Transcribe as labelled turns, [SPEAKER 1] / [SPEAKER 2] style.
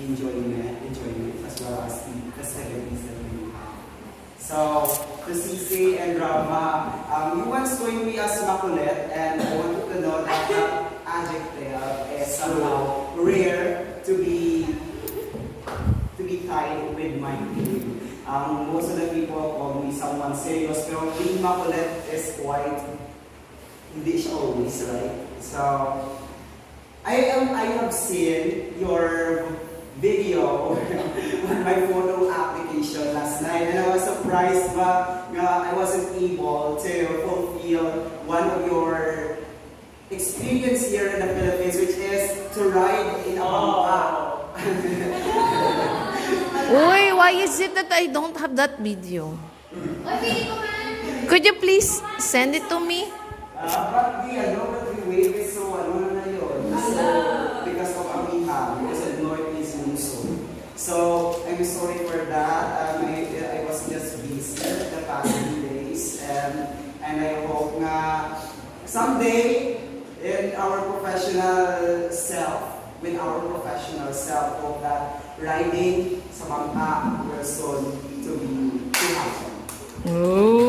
[SPEAKER 1] enjoyment as well as the festivities that we have. So, to Sisi and Rama, you once joined me as makulit, and I want you to know that that adjective is somehow rare to be tied with my name. Most of the people call me someone serious, pero being makulit is quite, hindi siya always, right? So, I have seen your video on my photo application last night, and I was surprised but I wasn't able to fulfill one of your experience here in the Philippines, which is to ride in a bangka.
[SPEAKER 2] Uy, why is it that I don't have that video? Could you please send it to me?
[SPEAKER 1] But the wave is so, na yun. So, because of Amiha, because of Northeast Monsoon. So, I'm sorry for that. I was just busy the past few days. And I hope na someday, in our professional self, hope that riding sa bangka will soon to happen.
[SPEAKER 2] Oh.